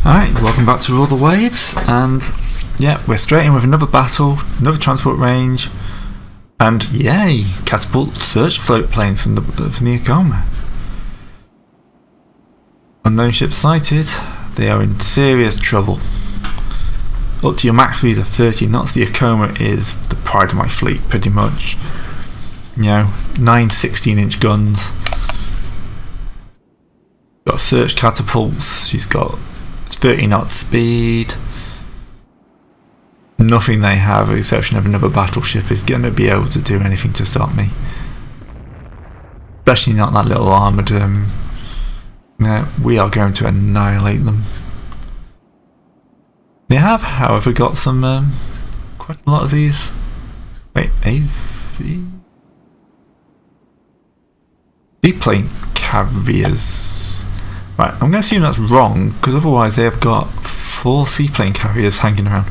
Alright, welcome back to Rule the Waves, and yeah, we're straight in with another battle, another transport range, and yay, catapult search float planes from the Akoma. Unknown ships sighted, they are in serious trouble. Up to your max speed of 30 knots, the Akoma is the pride of my fleet, pretty much. You know, 9 16-inch guns. Got search catapults, she's got 30 knots speed. Nothing they have, with the exception of another battleship, is going to be able to do anything to stop me. Especially not that little armoured. No, we are going to annihilate them. They have, however, got some quite a lot of these. Wait, AV? Seaplane carriers. Right, I'm going to assume that's wrong, because otherwise they have got 4 seaplane carriers hanging around.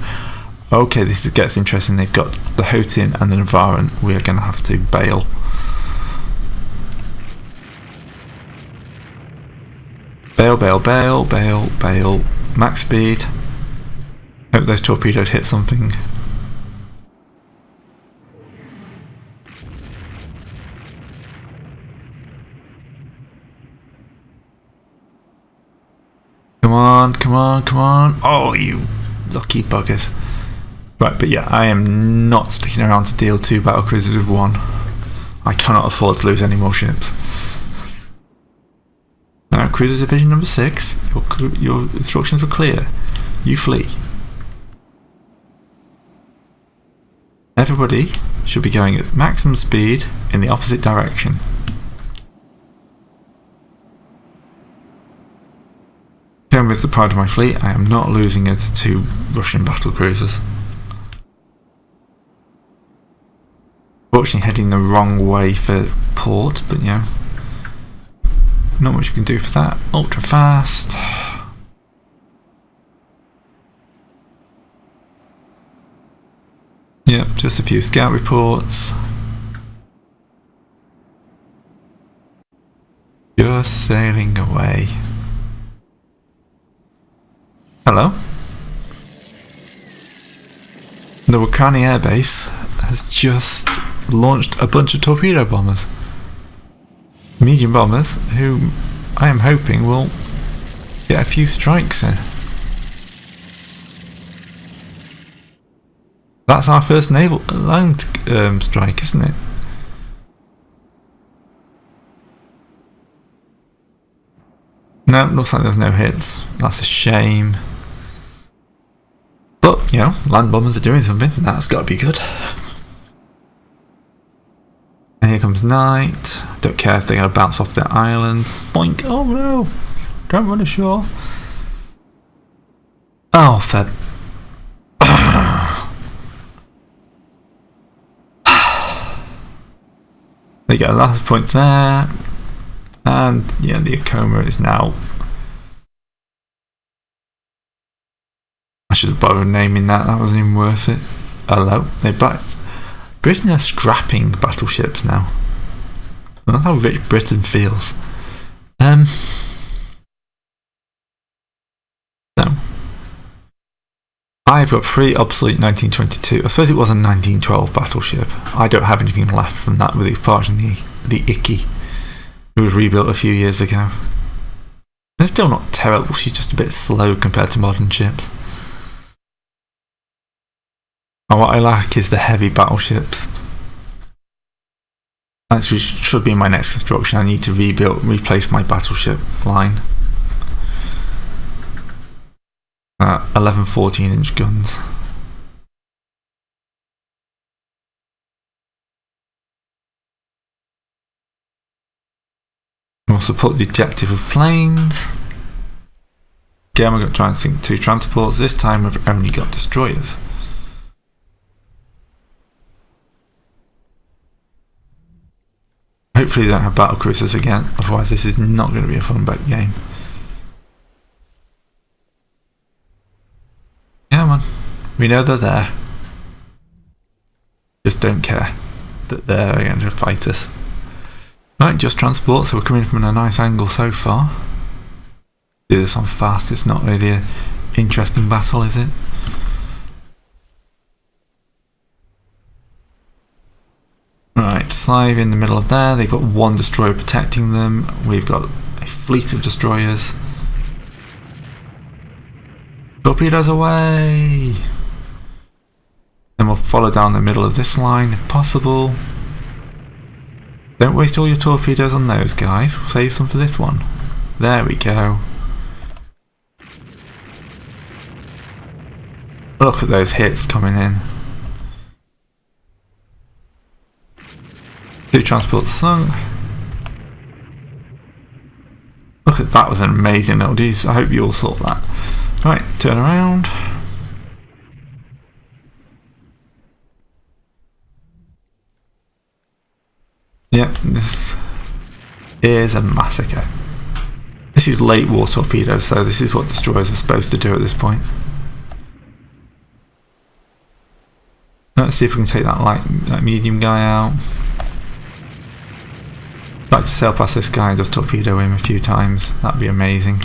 Okay, this gets interesting. They've got the Hotin and the Navaran. We are going to have to bail. Bail, bail, bail, bail, bail. Max speed. Hope those torpedoes hit something. Come on, come on, come on. Oh, you lucky buggers. Right, but yeah, I am not sticking around to deal 2 battle cruisers with 1. I cannot afford to lose any more ships. Now, Cruiser Division number 6, your instructions were clear. You flee. Everybody should be going at maximum speed in the opposite direction. Going with the pride of my fleet, I am not losing it to 2 Russian battle cruisers. Fortunately heading the wrong way for port, but you know, not much you can do for that. Ultra fast. Yep, just a few scout reports. Just sailing away. Hello. The Wakani Air Base has just launched a bunch of torpedo bombers. Medium bombers, who I am hoping will get a few strikes in. That's our first naval land strike, isn't it? No, looks like there's no hits. That's a shame. But, you know, land bombers are doing something. That's got to be good. And here comes night. Don't care if they're going to bounce off their island. Boink. Oh no. Don't run ashore. Oh, Fed. They get a lot of points there. And, yeah, the Akoma is now... I should have bothered naming that. That wasn't even worth it. Hello. Britain are scrapping battleships now. That's how rich Britain feels. So I've got 3 obsolete 1922. I suppose it was a 1912 battleship. I don't have anything left from that, with the exception of the Icky, who was rebuilt a few years ago. It's still not terrible. She's just a bit slow compared to modern ships. And what I lack is the heavy battleships. Actually, should be my next construction. I need to replace my battleship line. 11 14-inch guns. We'll support the objective of planes. Again, we're going to try and sink 2 transports. This time we've only got destroyers. Hopefully they don't have battle cruisers again, otherwise this is not going to be a fun back game. Come on, we know they're there. Just don't care that they're going to fight us. Right, just transport, so we're coming from a nice angle so far. do this on fast. It's not really an interesting battle, is it? Right, Slive in the middle of there. They've got one destroyer protecting them. We've got a fleet of destroyers. Torpedoes away! Then we'll follow down the middle of this line if possible. Don't waste all your torpedoes on those guys. We'll save some for this one. There we go. Look at those hits coming in. 2 transports sunk. Look at that, was an amazing little deuce. I hope you all saw that. Right, turn around. Yep, this is a massacre. This is late war torpedoes, so this is what destroyers are supposed to do at this point. Let's see if we can take that medium guy out. I'd like to sail past this guy and just torpedo him a few times. That'd be amazing.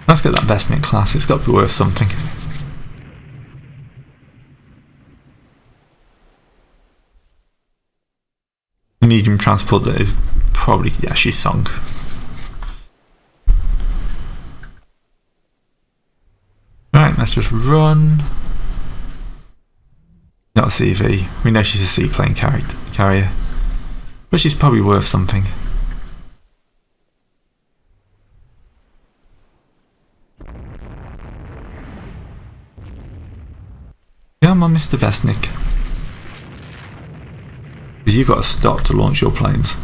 Let's get that Vesnik class. It's got to be worth something. A medium transport that is probably, yeah, she's sunk. Right, let's just run. Not a CV. We know she's a seaplane carrier, but she's probably worth something. Come on, Mr. Vesnik. You've got to stop to launch your planes.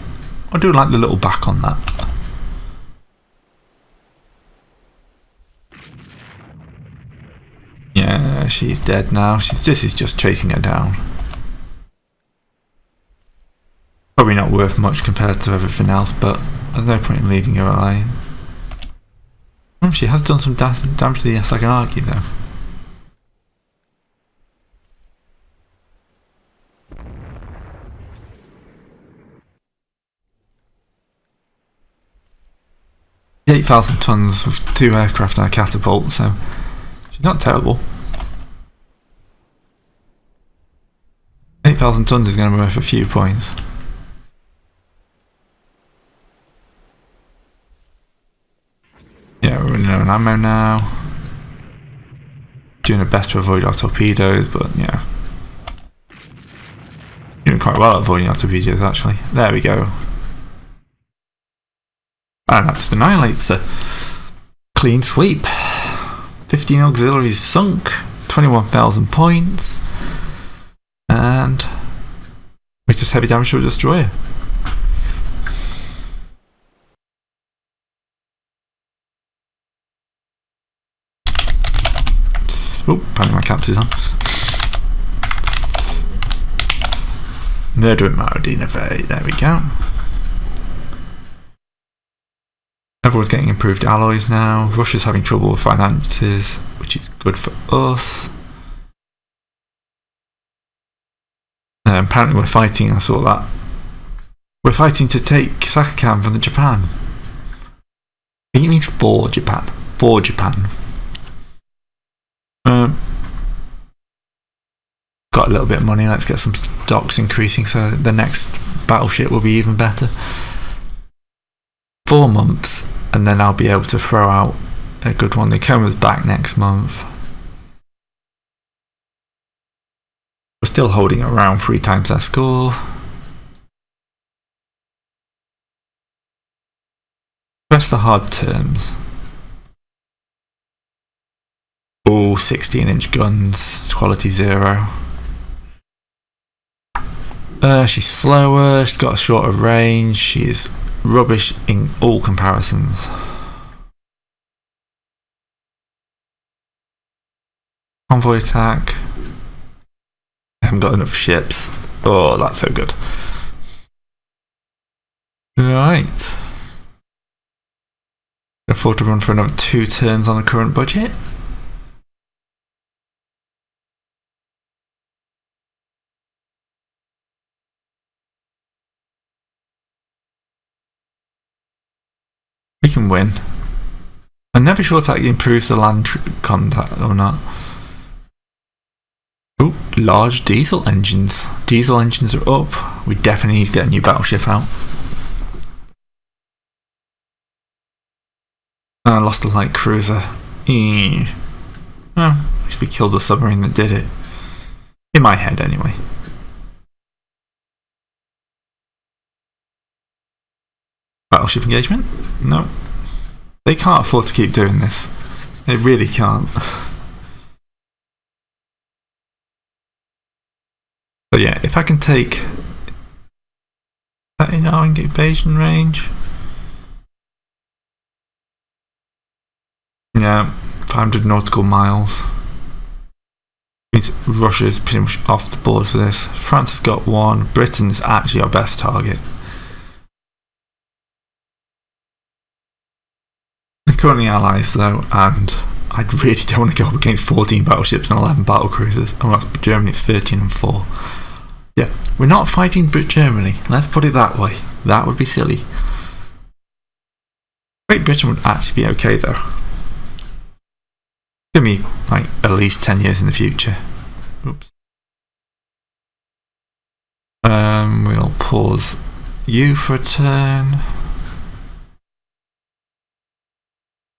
I do like the little back on that. Yeah, she's dead now. This is just chasing her down. Probably not worth much compared to everything else, but there's no point in leaving her alone. She has done some damage to the Saganaki though. She's 8,000 tons with 2 aircraft and a catapult, so she's not terrible. 8,000 tons is going to be worth a few points. Yeah, we're running out of ammo now. Doing our best to avoid our torpedoes, but yeah. Doing quite well at avoiding our torpedoes actually. There we go. And that just annihilates a clean sweep. 15 auxiliaries sunk, 21,000 points, and we just heavy damage to a destroyer. Oh, apparently my caps is on. Murder at Maradina Bay, there we go. Everyone's getting improved alloys now. Russia's having trouble with finances, which is good for us. Apparently we're fighting, I saw that. We're fighting to take Sakakam from Japan. I think it means for Japan. For Japan. Got a little bit of money, let's get some stocks increasing so the next battleship will be even better. 4 months, and then I'll be able to throw out a good one. The Coma's back next month. We're still holding around 3 times our score. Press the hard terms. Oh, 16-inch guns, quality 0. She's slower, she's got a shorter range, she's rubbish in all comparisons. Convoy attack. I haven't got enough ships. Oh, that's so good. Right. Afford to run for another 2 turns on the current budget. We can win. I'm never sure if that improves the land contact or not. Oh, large diesel engines. Diesel engines are up. We definitely need to get a new battleship out. And I lost a light cruiser. Well, at least we killed the submarine that did it. In my head, anyway. Battleship engagement? No. They can't afford to keep doing this. They really can't. But yeah, if I can take that in our invasion range. Yeah, 500 nautical miles. Means Russia's pretty much off the board for this. France has got one. Britain is actually our best target. They're currently allies though, and I really don't want to go up against 14 battleships and 11 battle cruisers. Oh, that's Germany, it's 13 and 4. Yeah, we're not fighting Germany, let's put it that way. That would be silly. Great Britain would actually be okay though. Give me like at least 10 years in the future. Oops. We'll pause you for a turn.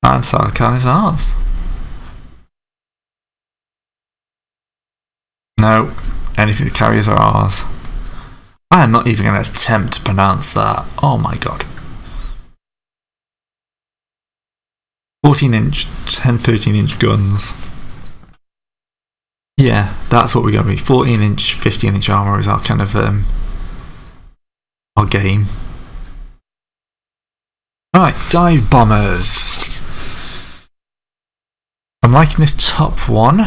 And Sarkhan is ours. No, anything that carriers are ours. I am not even going to attempt to pronounce that. Oh my god. 14-inch, 13-inch guns. Yeah, that's what we're going to be. 14-inch, 15-inch armour is our kind of our game. Right, dive bombers. I'm liking this top one.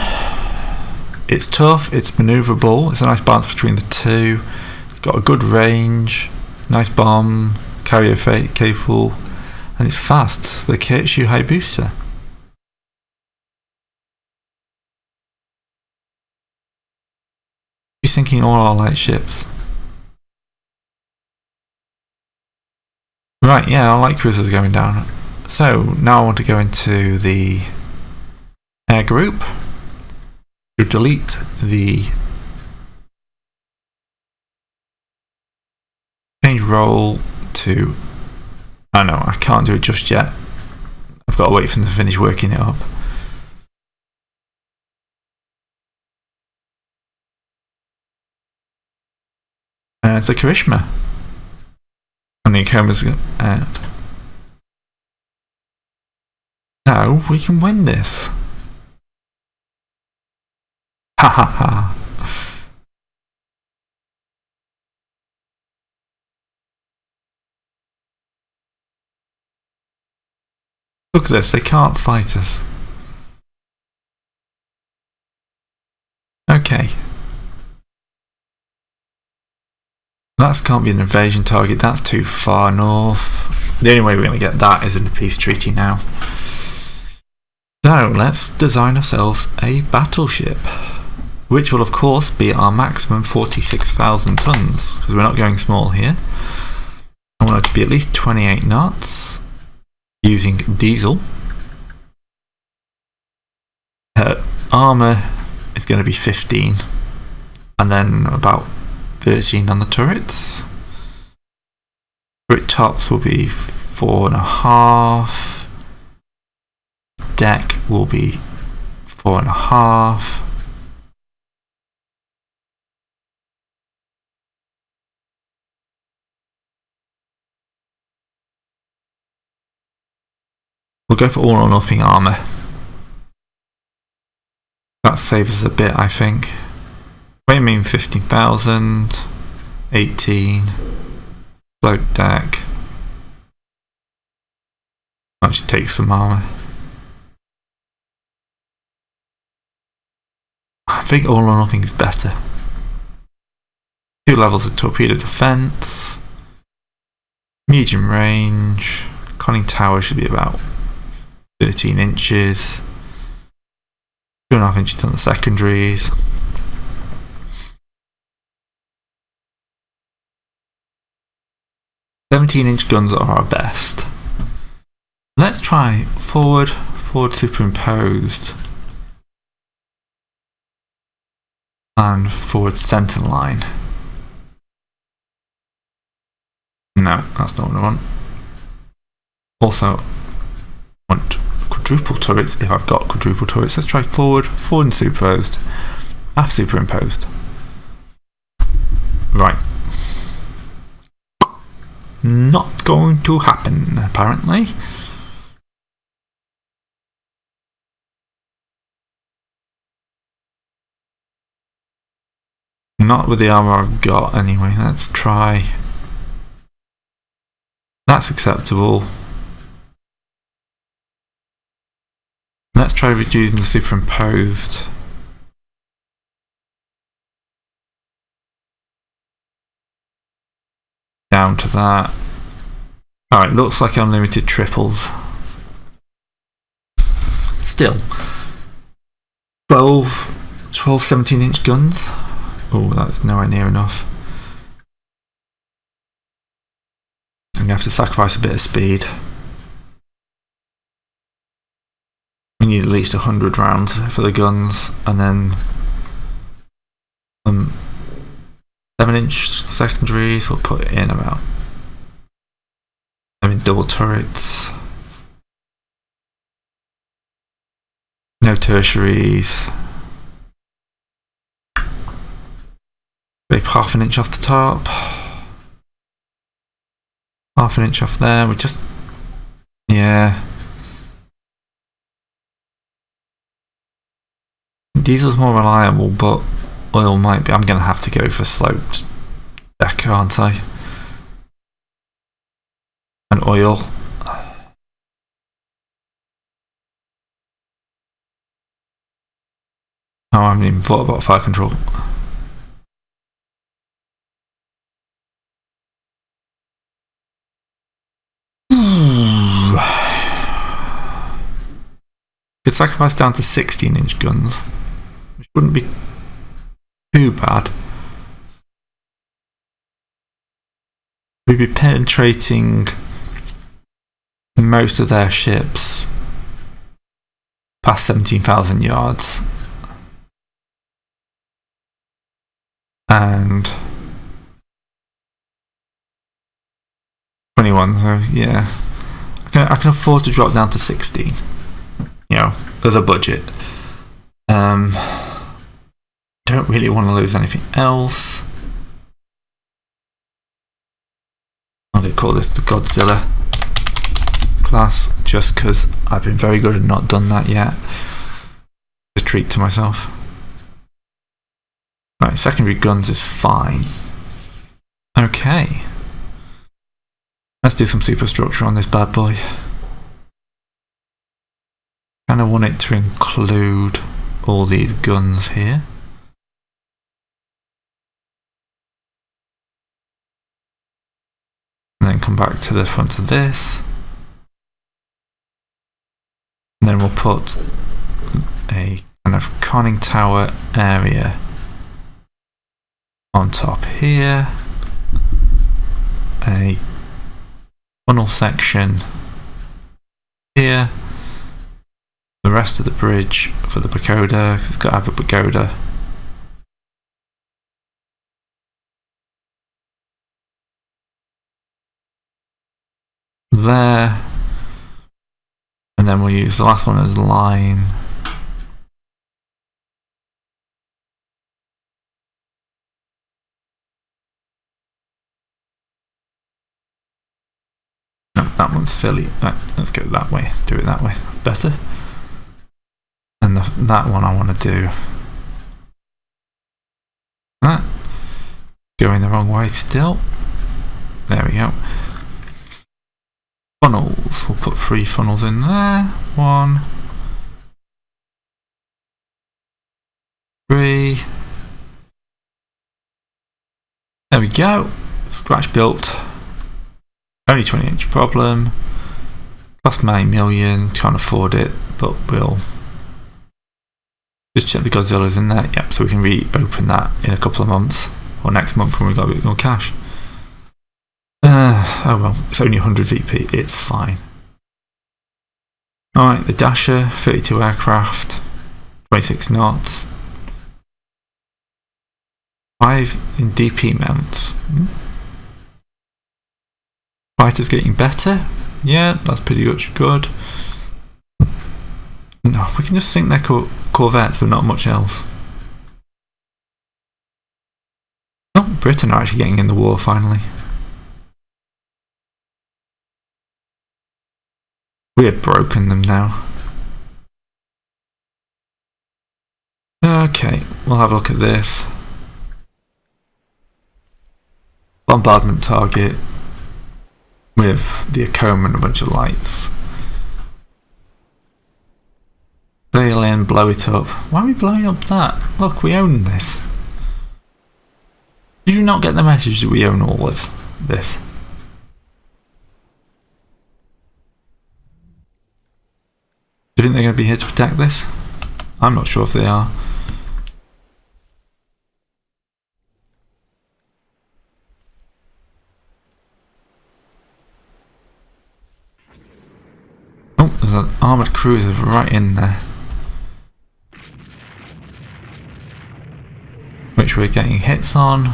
It's tough, it's manoeuvrable, it's a nice balance between the two. It's got a good range, nice bomb, carrier capable, and it's fast. The Kaitshu high booster. He's thinking all our light ships. Right, yeah, our light cruisers are going down. So now I want to go into the air group to delete the change role to. Oh no, I can't do it just yet. I've got to wait for them to finish working it up. And it's the Karishma. And the Akoma's out. Now we can win this. Ha ha ha. Look at this, they can't fight us. Okay. That can't be an invasion target, that's too far north. The only way we're going to get that is in a peace treaty now. So let's design ourselves a battleship, which will of course be our maximum 46,000 tons, because we're not going small here. I want it to be at least 28 knots, using diesel. Armour is going to be 15, and then about 13 on the turrets. Turret tops will be 4.5. Deck will be 4.5. We'll go for all or nothing armour. That saves us a bit, I think. What do you mean 15,000? 18. Float deck. Actually take some armour. I think all or nothing is better. 2 levels of torpedo defence. Medium range. Conning tower should be about 13 inches. 2.5 inches on the secondaries. "17-inch guns are our best. Let's try forward superimposed, and forward center line. No, that's not what I want. Also, I want quadruple turrets if I've got quadruple turrets. Let's try forward and superimposed, half superimposed. Right. Not going to happen, apparently. Not with the armour I've got, anyway. Let's try. That's acceptable. Let's try reducing the superimposed. Down to that. Alright, looks like unlimited triples. Still. 12 17-inch guns. Oh, that's nowhere near enough. I'm going to have to sacrifice a bit of speed. We need at least 100 rounds for the guns, and then 7-inch secondaries. We'll put it in about. I mean, double turrets. No tertiaries. Maybe half an inch off the top. Half an inch off there. We just. Yeah. Diesel's more reliable, but oil might be. I'm going to have to go for sloped deck, aren't I? And oil. Oh, I haven't even thought about fire control. Could sacrifice down to 16-inch guns, which wouldn't be too bad. We'd be penetrating most of their ships past 17,000 yards. And 21, so yeah. I can afford to drop down to 16. You know, there's a budget. Don't really want to lose anything else. I'm going to call this the Godzilla class, just because I've been very good and not done that yet. Just a treat to myself. Right, secondary guns is fine. Okay. Let's do some superstructure on this bad boy. Kind of want it to include all these guns here. And then come back to the front of this. And then we'll put a kind of conning tower area on top here. A funnel section here. The rest of the bridge for the pagoda, because it's got to have a pagoda. There. And then we'll use the last one as line. No, that one's silly. Right, let's go that way. Do it that way. Better. And that one I want to do that. Going the wrong way still. There we go. Funnels. We'll put 3 funnels in there. 1, 3. There we go. Scratch built. Only 20-inch problem. Cost me $9 million. Can't afford it, but we'll just check the Godzilla's in there. Yep, so we can reopen that in a couple of months, or next month when we've got a bit more cash. Oh well, it's only 100 VP, it's fine. Alright, the Dasher, 32 aircraft, 26 knots. 5 in DP mounts. Fighters getting better. Yeah, that's pretty much good. No, we can just sink their corvettes, but not much else. Oh, Britain are actually getting in the war finally. We have broken them now. Okay, we'll have a look at this. Bombardment target with the Acoma and a bunch of lights. Sail in, blow it up. Why are we blowing up that? Look, we own this. Did you not get the message that we own all of this? Do you think they're going to be here to protect this? I'm not sure if they are. Oh, there's an armoured cruiser right in there. Which we're getting hits on.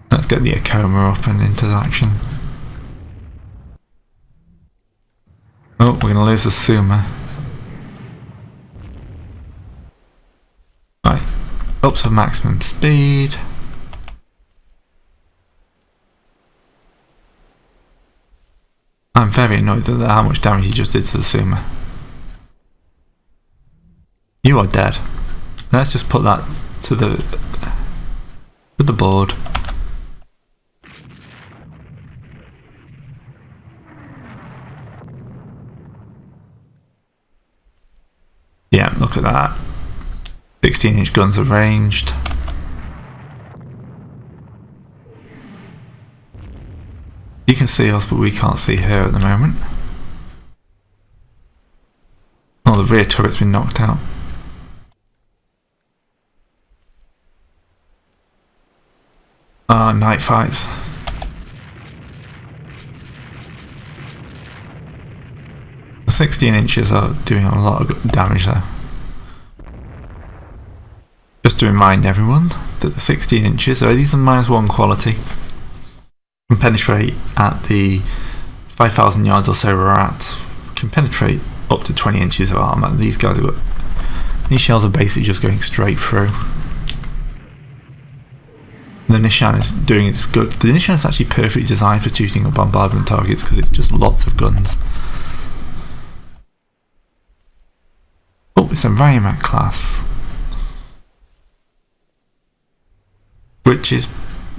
Let's get the Acoma up and into action. Oh, we're going to lose the Suma. Right, up to maximum speed. I'm very annoyed at how much damage he just did to the Suma. You are dead. Let's just put that to the board. Yeah, look at that. 16-inch guns are ranged. You can see us, but we can't see her at the moment. Oh, the rear turret's been knocked out. Night fights. The 16 inches are doing a lot of damage there. Just to remind everyone that the 16 inches, so these are -1 quality, can penetrate at the 5,000 yards or so we're at, can penetrate up to 20 inches of armour. These guys have got, these shells are basically just going straight through. The Nishan is doing its good. The Nishan is actually perfectly designed for shooting at bombardment targets because it's just lots of guns. Oh, it's a Raymat class, which is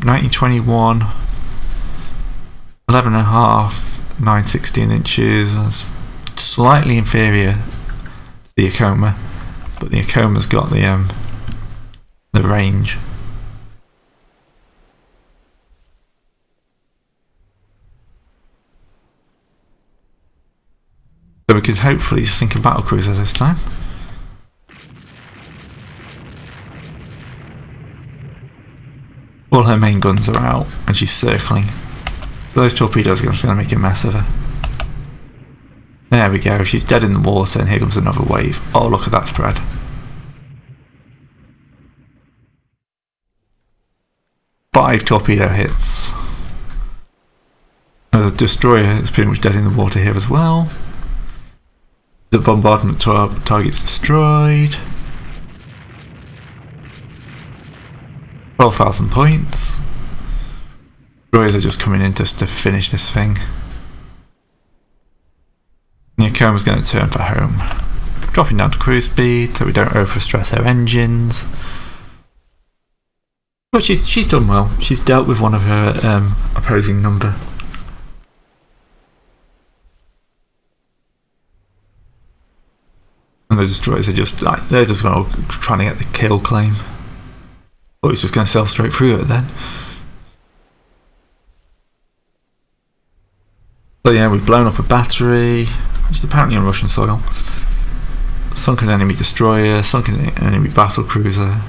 1921, 11.5, 9/16 inches. That's slightly inferior to the Acoma, but the Acoma's got the range. So we could hopefully sink a battlecruiser this time. All her main guns are out and she's circling. So those torpedoes are going to make a mess of her. There we go, she's dead in the water and here comes another wave. Oh, look at that spread. Five torpedo hits. The destroyer is pretty much dead in the water here as well. The bombardment target's destroyed. 12,000 points. Destroyers are just coming in just to finish this thing. The Acoma's going to turn for home. Dropping down to cruise speed so we don't overstress our engines. But she's done well. She's dealt with one of her opposing number. And the destroyers are just like, they're just going to trying to get the kill claim. Oh, it's just going to sail straight through it then. So yeah, we've blown up a battery, which is apparently on Russian soil. Sunken enemy destroyer, sunken enemy battle cruiser,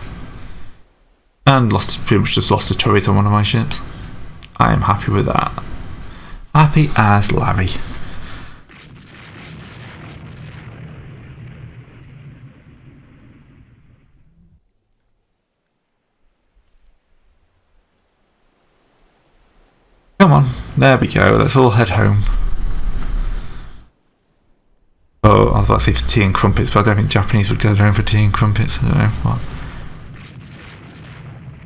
and pretty much just lost a turret on one of my ships. I am happy with that. Happy as Larry. Come on, there we go, let's all head home. Oh, I was about to say for tea and crumpets, but I don't think Japanese would go home for tea and crumpets. I don't know what.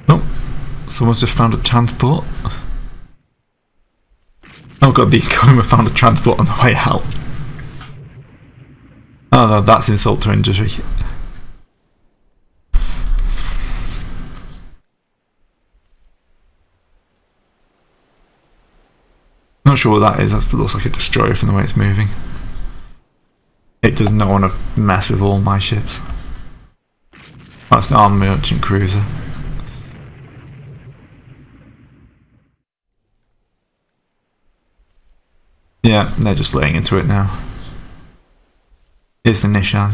Oh, someone's just found a transport. Oh god, the Ikoma found a transport on the way out. Oh no, that's insult to injury. Not sure what that is, that looks like a destroyer from the way it's moving. It does not want to mess with all my ships. That's an armed merchant cruiser. Yeah, they're just laying into it now. Here's the Nishan.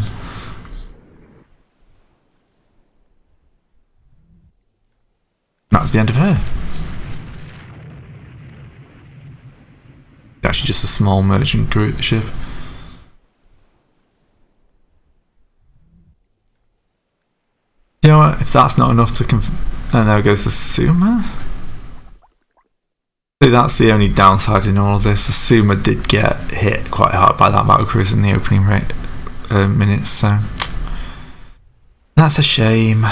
That's the end of her. Actually just a small merchant ship. You know what, if that's not enough to and there goes the Suma. See, that's the only downside in all of this. The Suma did get hit quite hard by that battlecruiser in the opening minutes, so that's a shame.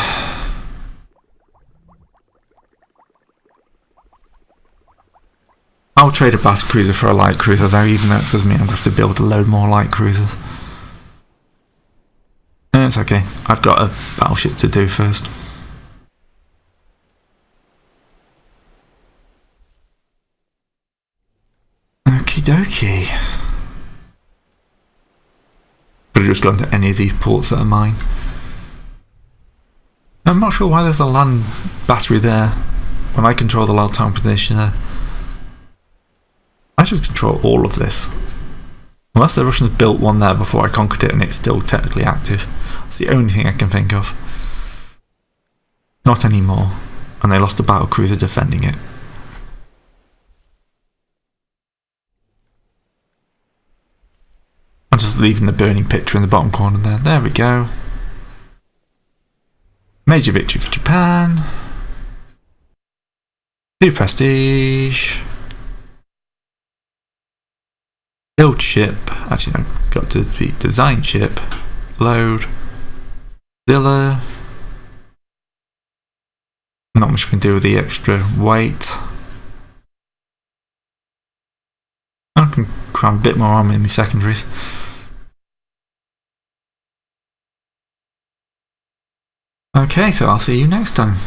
I'll trade a battlecruiser for a light cruiser though, even though it does mean I'm going to have to build a load more light cruisers. It's okay, I've got a battleship to do first. Okie dokie. Could have just gone to any of these ports that are mine. I'm not sure why there's a land battery there when I control the low time position there. I should control all of this. Unless the Russians built one there before I conquered it and it's still technically active. That's the only thing I can think of. Not anymore. And they lost a battlecruiser defending it. I'm just leaving the burning picture in the bottom corner there. There we go. Major victory for Japan. 2 prestige. Build ship. Actually no, got to be design ship. Load. Zilla. Not much we can do with the extra weight. I can cram a bit more armor in my secondaries. Okay, so I'll see you next time.